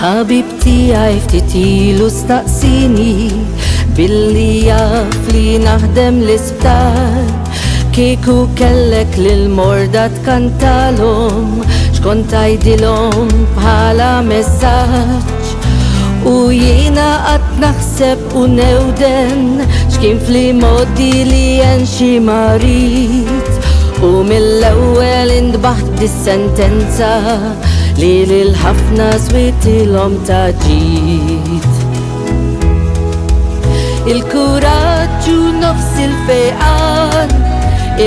ħabibti għajftitilu staqsini billi jaf li naħdem l-isptar. Kieku kellek lil-morda tkantalhom xkont tgħidilhom bħala messaġġ. U jiena qatt naħseb u newden x'kien fl-modi li jen xi marit. U mill-ewwel indbaħt dis-sentenza li lil ħafna swietilhom taġit. Il-kuraġġu nofs il-fejqan,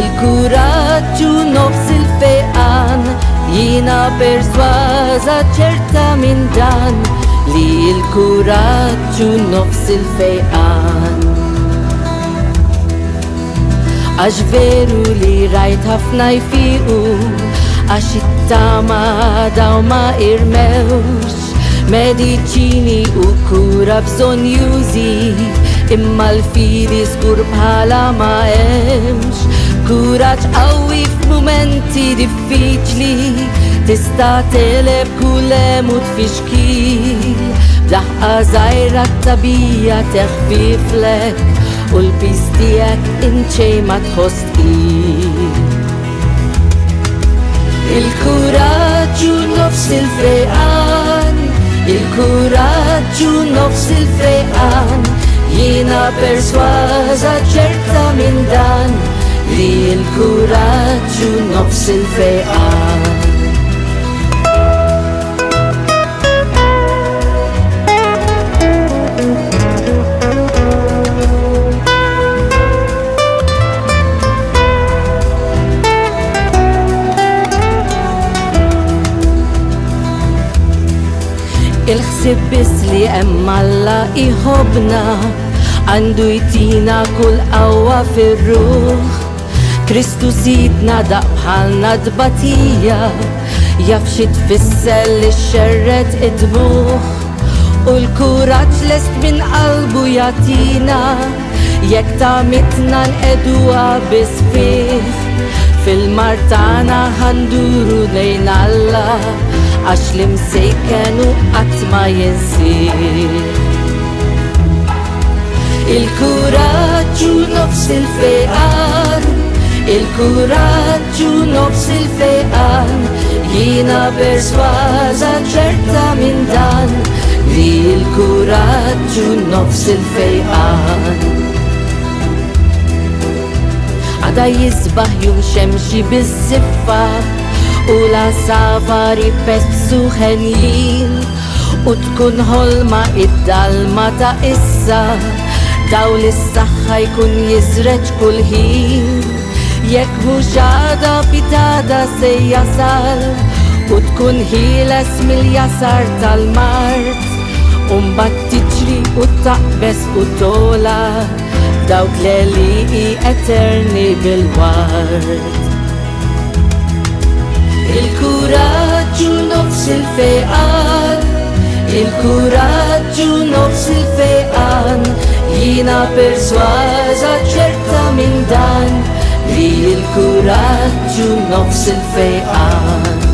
il-kuraġġu nofs il-fejqan, jiena persważa ċerta minn dan li il-kuraġġu nofs il-fejqan. Għax veru li rajt ħafna jfiqu, għax it-tama daw ma irmewx, mediċini u kura bżon jużi, imma l-fidi skur bħala ma hemmx. Kuraġġ qawwi f'mumenti diffiċli, tista' teleb kull emut fi xkil, b'daħqa żgħira t-tabija teħfiflek u l-pis tiegħek inċej ma tħoss tqil. Il-kuraġġu nofs il-fejqan, il-kuraġġu nofs il-fejqan, jiena persważa ċerta minn dan li il-kuraġġu nofs il-fejqan. Il-ħsib biss li hemm Alla iħobna, għandu jtina kull qawwa fir-ruħ. Kristu sidna daq bħalna dbatija, jaf xi tfisser li xerret id-dmuħ. U l-kuraġġ lest minn qalbu jagħtina, jekk tamitna nqeduha biss fih. Fil-martana ħanduru lejn Alla, għax l-imsejkenu qatt ma jinsih. Il-kuraġġu nofs il-fejqan, il-kuraġġu nofs il-fejqan, jiena persważa ċerta minn dan li il-kuraġġu nofs il-fejqan. Għada jisbaħ jum xemxi biz-ziffa u la safari pessu ħenjin, u tkun ħolma id-dalma ta' issa, daw li s-saħħa jkun jizreċ kull ħin. Jekk mhux għada pitada se jasal, u tkun ħieles mill-jasar tal-mart, u mbagħad tiġri u taqbes u tola dawk l-eliqi eterni bil-wart. Il-kuraġġu nofs il-fejqan, il-kuraġġu nofs il-fejqan, jiena persważa ċerta minn dan li il-kuraġġu nofs il-fejqan.